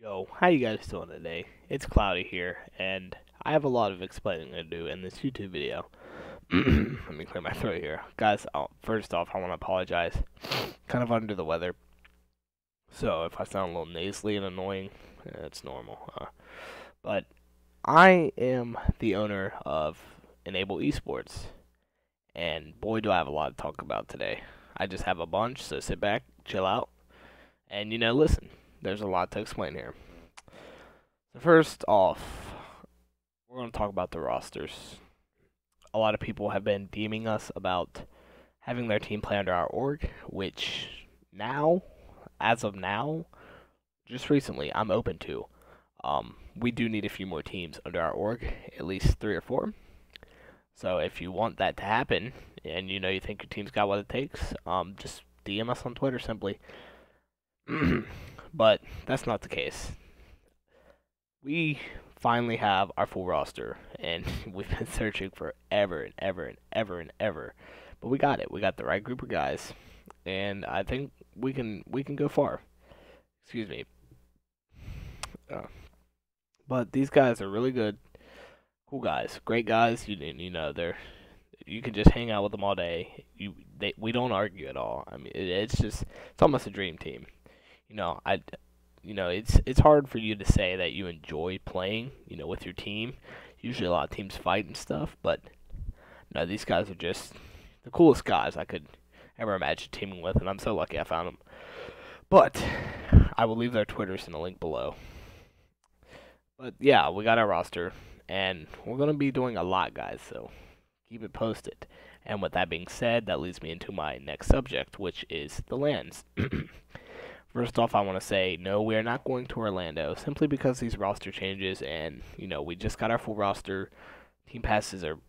Yo, how you guys doing today? It's cloudy here, and I have a lot of explaining to do in this YouTube video. Let me clear my throat here. Guys, first off, I want to apologize. Kind of under the weather, so if I sound a little nasally and annoying, it's normal. But I am the owner of Enable Esports, and boy, do I have a lot to talk about today. I just have a bunch, so sit back, chill out, and listen. There's a lot to explain here. So first off, we're going to talk about the rosters. A lot of people have been DMing us about having their team play under our org, which now, as of now, just recently, I'm open to. We do need a few more teams under our org, at least 3 or 4. So if you want that to happen, and you think your team's got what it takes, just DM us on Twitter simply. But that's not the case. We finally have our full roster, and we've been searching for ever and ever and ever and ever. But we got it. We got the right group of guys, and I think we can go far. Excuse me. But these guys are really good, cool guys, great guys. You can just hang out with them all day. We don't argue at all. I mean, it's almost a dream team. It's hard for you to say that you enjoy playing, with your team. Usually a lot of teams fight and stuff, but no, these guys are just the coolest guys I could ever imagine teaming with, and I'm so lucky I found them. But I will leave their Twitters in the link below. But yeah, we got our roster, and we're gonna be doing a lot, guys. So keep it posted. And with that being said, that leads me into my next subject, which is the lands. First off, I want to say, no, we are not going to Orlando, simply because these roster changes, and, we just got our full roster. Team passes are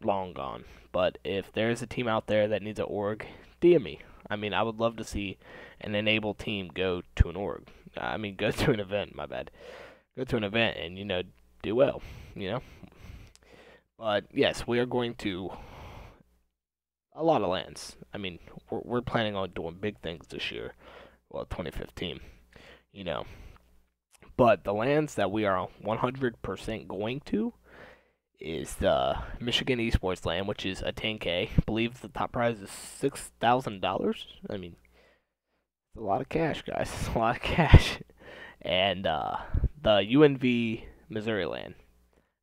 long gone. But if there's a team out there that needs an org, DM me. I mean, I would love to see an Enable team go to an org. Go to an event, my bad. Go to an event and, do well. But, yes, we are going to a lot of lands. We're planning on doing big things this year. Well, 2015, But the lands that we are 100% going to is the Michigan eSports land, which is a 10K. I believe the top prize is $6,000. It's a lot of cash, guys. It's a lot of cash. And the UNV Missouri land.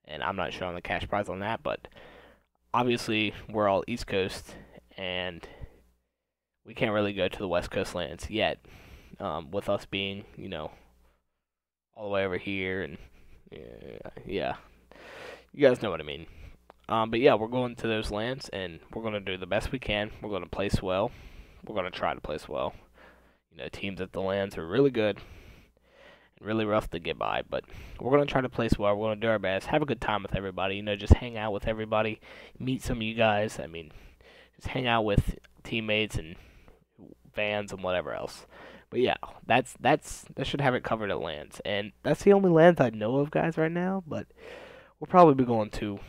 And I'm not sure on the cash prize on that, but obviously we're all East Coast, and we can't really go to the West Coast lands yet, with us being, all the way over here, and yeah, you guys know what I mean. But yeah, we're going to those lands, and we're going to do the best we can. We're going to place well. We're going to try to place well. Teams at the lands are really good and really rough to get by, but we're going to try to place well. We're going to do our best, have a good time with everybody, just hang out with everybody, meet some of you guys. Just hang out with teammates and fans and whatever else. But yeah, that should have it covered at lands, and that's the only lands I know of, guys, right now. But we'll probably be going to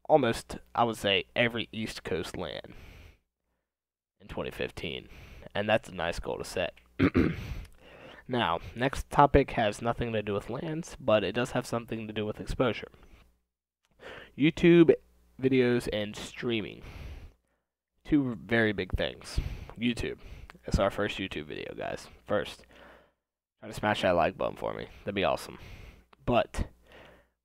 almost, I would say, every East Coast land in 2015, and that's a nice goal to set. Now, next topic has nothing to do with lands, but it does have something to do with exposure. YouTube videos and streaming. Two very big things. YouTube. It's our first YouTube video, guys. First, try to smash that like button for me. That'd be awesome. But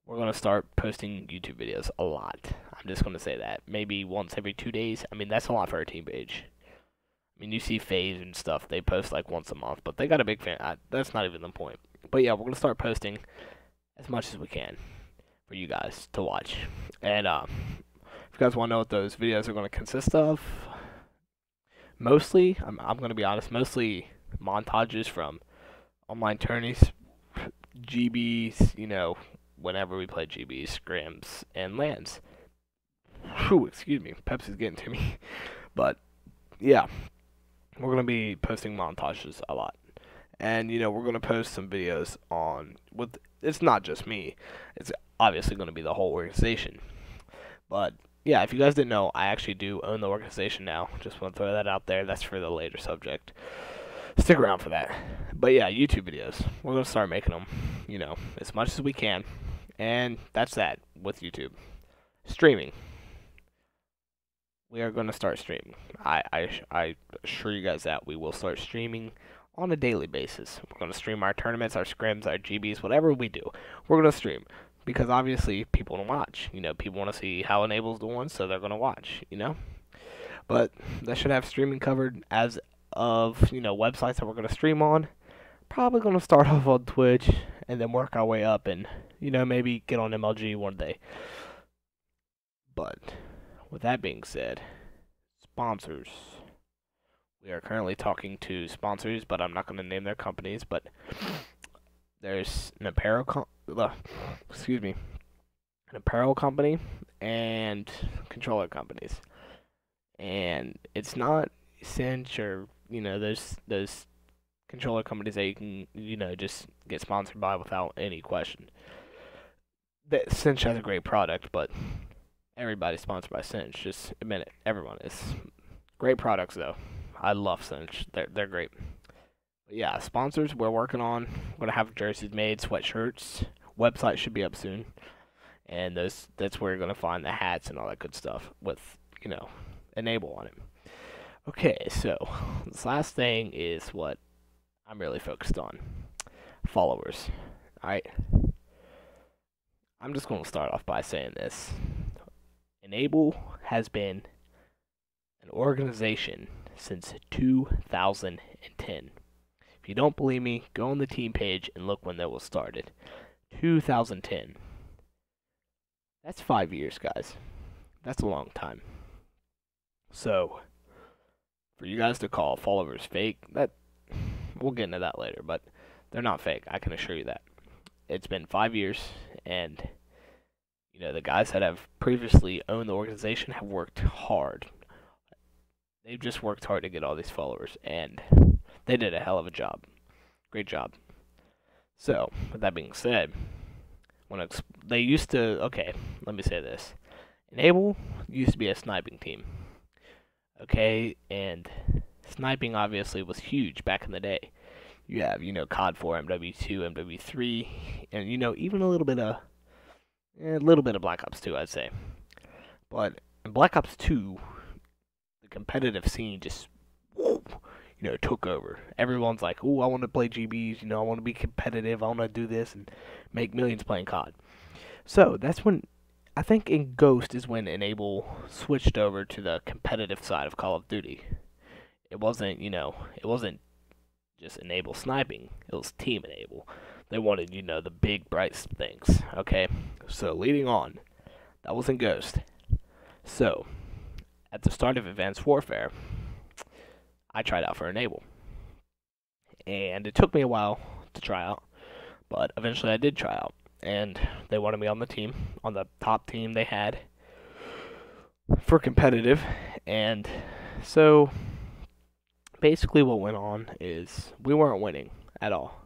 we're going to start posting YouTube videos a lot. I'm just going to say that. Maybe once every 2 days. That's a lot for our team page. You see FaZe and stuff. They post like once a month, but they got a big fan. That's not even the point. But yeah, we're going to start posting as much as we can for you guys to watch. And if you guys want to know what those videos are going to consist of, mostly, I'm going to be honest, mostly montages from online tourneys, GBs, whenever we play GBs, scrims, and lands. Whew, excuse me, Pepsi's getting to me. But, yeah, we're going to be posting montages a lot. And, we're going to post some videos it's not just me. It's obviously going to be the whole organization. But yeah, if you guys didn't know, I actually do own the organization now. Just want to throw that out there. That's for the later subject. stick around for that. But yeah, YouTube videos. We're gonna start making them, as much as we can. And that's that with YouTube. Streaming. We are gonna start streaming. I assure you guys that we will start streaming on a daily basis. We're gonna stream our tournaments, our scrims, our GBs, whatever we do. We're gonna stream because obviously people want to watch. People want to see how Enable's doing, so they're gonna watch. But that should have streaming covered as of websites that we're gonna stream on. Probably gonna start off on Twitch and then work our way up, and maybe get on MLG one day. But with that being said, sponsors. We are currently talking to sponsors, but I'm not going to name their companies. But there's an apparel company and controller companies, and it's not Cinch or those controller companies that you can just get sponsored by without any question. That Cinch has a great product, but everybody's sponsored by Cinch. Just admit it. Everyone is. Great products though. I love Cinch. They're great. But yeah, sponsors we're working on. We're gonna have jerseys made, sweatshirts. Website should be up soon. And that's where you're gonna find the hats and all that good stuff with, Enable on it. Okay, so this last thing is what I'm really focused on. Followers. Alright. I'm just gonna start off by saying this. Enable has been an organization since 2010. If you don't believe me, go on the team page and look when that was started. 2010. That's 5 years, guys. That's a long time. So, for you guys to call followers fake, we'll get into that later, but they're not fake, I can assure you that. It's been 5 years, and the guys that have previously owned the organization have worked hard. They've just worked hard to get all these followers, and they did a hell of a job. Great job. So, with that being said, they used to, okay, let me say this. Enable used to be a sniping team. Okay, and sniping obviously was huge back in the day. You have, COD 4, MW2, MW3, and, even a little bit of Black Ops 2, I'd say. But in Black Ops 2, the competitive scene just, took over. Everyone's like, "Ooh, I want to play GBs. I want to be competitive. I want to do this and make millions playing COD." So that's when, I think in Ghost is when Enable switched over to the competitive side of Call of Duty. It wasn't just Enable sniping. It was Team Enable. They wanted, the big bright things. Okay, so leading on, that was in Ghost. So at the start of Advanced Warfare, I tried out for Enable. And it took me a while to try out, but eventually I did try out. And they wanted me on the team, on the top team they had for competitive. And so basically what went on is we weren't winning at all.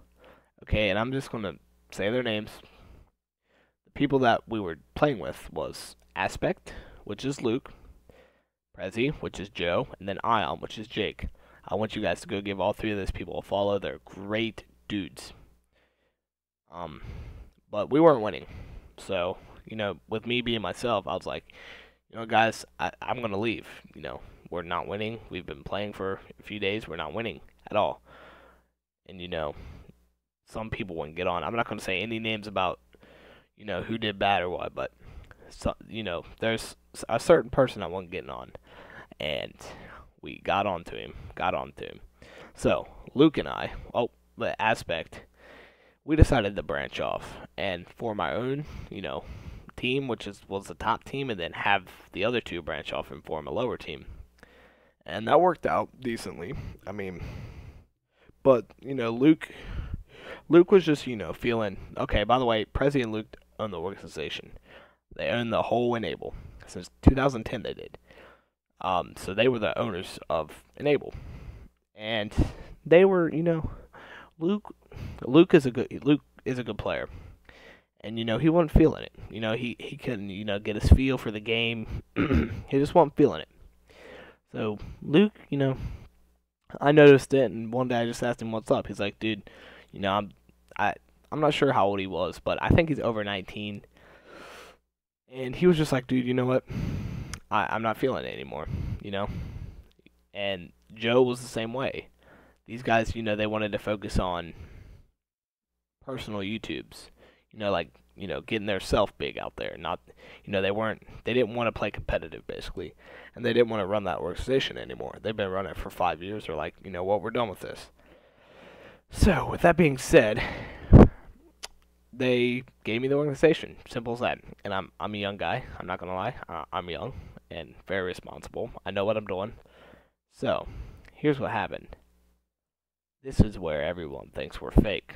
Okay, and I'm just going to say their names. The people that we were playing with was Aspect, which is Luke, Prezi, which is Joe, and then Ion, which is Jake. I want you guys to go give all three of those people a follow. They're great dudes. But we weren't winning. So, with me being myself, I was like, guys, I'm going to leave. We're not winning. We've been playing for a few days. We're not winning at all. And, some people wouldn't get on. I'm not going to say any names about, who did bad or what, but, there's a certain person that wasn't getting on. And we got onto him. So, Luke and I, the Aspect, we decided to branch off and form our own, team, which was the top team, and then have the other two branch off and form a lower team. And that worked out decently. I mean, but, Luke was just, feeling, okay, by the way, Prezi and Luke own the organization. They own the whole Enable. Since 2010 they did. So they were the owners of Enable. And they were, Luke is a good player. And he wasn't feeling it. He couldn't, get his feel for the game. He just wasn't feeling it. So Luke, I noticed it, and one day I just asked him what's up. He's like, dude, you know, I I'm not sure how old he was, but I think he's over 19. And he was just like, dude, you know what? I'm not feeling it anymore, you know? And Joe was the same way. These guys, they wanted to focus on personal YouTubes, like, getting their self big out there. Not, they didn't want to play competitive, basically. And they didn't want to run that organization anymore. They've been running it for 5 years. They're like, what, we're done with this. So, with that being said, they gave me the organization. Simple as that. And I'm a young guy. I'm not gonna lie. I'm young and very responsible. I know what I'm doing. So, here's what happened. This is where everyone thinks we're fake.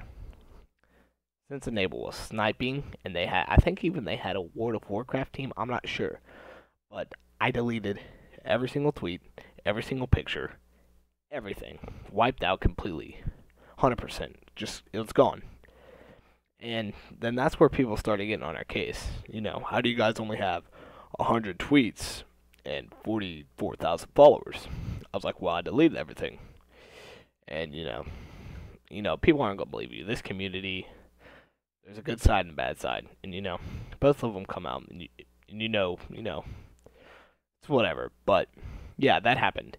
Since Enable was sniping, and I think even they had a World of Warcraft team. I'm not sure, but I deleted every single tweet, every single picture, everything, wiped out completely, 100%. Just it was gone. And then that's where people started getting on our case. How do you guys only have 100 tweets and 44,000 followers? I was like, well, I deleted everything. And, people aren't going to believe you. This community, there's a good side and a bad side. And, both of them come out. And, it's whatever. But, yeah, that happened.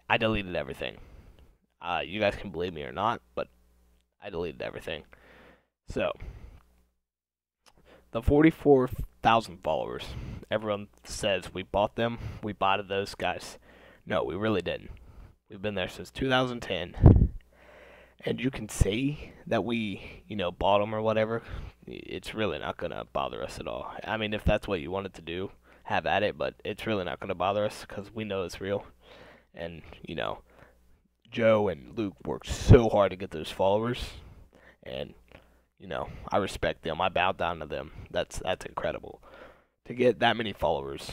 I deleted everything. You guys can believe me or not, but I deleted everything. So, the 44,000 followers, everyone says we bought them, we bought those guys. No, we really didn't. We've been there since 2010, and you can say that we, bought them or whatever. It's really not going to bother us at all. I mean, if that's what you wanted to do, have at it, but it's really not going to bother us because we know it's real. And, Joe and Luke worked so hard to get those followers, and I respect them. I bow down to them. That's incredible. To get that many followers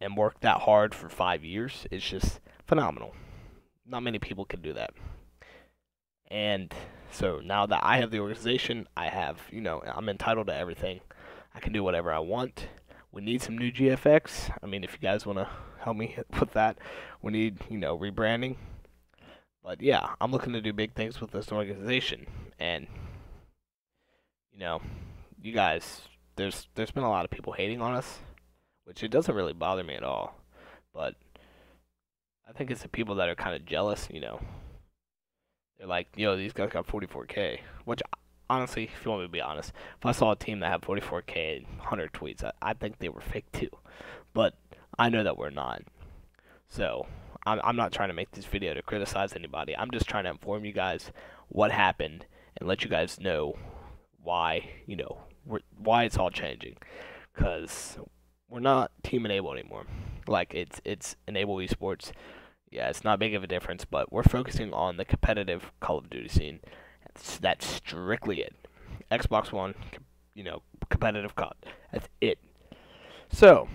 and work that hard for 5 years is just phenomenal. Not many people can do that. And so now that I have the organization, I'm entitled to everything. I can do whatever I want. We need some new GFX. I mean, if you guys want to help me with that, we need, rebranding. But yeah, I'm looking to do big things with this organization. And you guys, there's been a lot of people hating on us, which it doesn't really bother me at all. But I think it's the people that are kind of jealous, They're like, yo, these guys got 44K. Which, honestly, if you want me to be honest, if I saw a team that had 44K and 100 tweets, I'd think they were fake too. But I know that we're not. So, I'm not trying to make this video to criticize anybody. I'm just trying to inform you guys what happened and let you guys know why, why it's all changing. Because we're not Team Enable anymore. Like, it's Enable eSports. Yeah, it's not big of a difference, but we're focusing on the competitive Call of Duty scene. That's strictly it. Xbox One, competitive COD. That's it. So,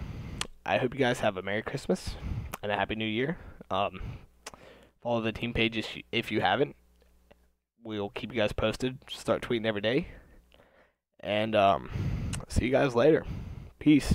I hope you guys have a Merry Christmas and a Happy New Year. Follow the team pages if you haven't. We'll keep you guys posted. Start tweeting every day. And see you guys later. Peace.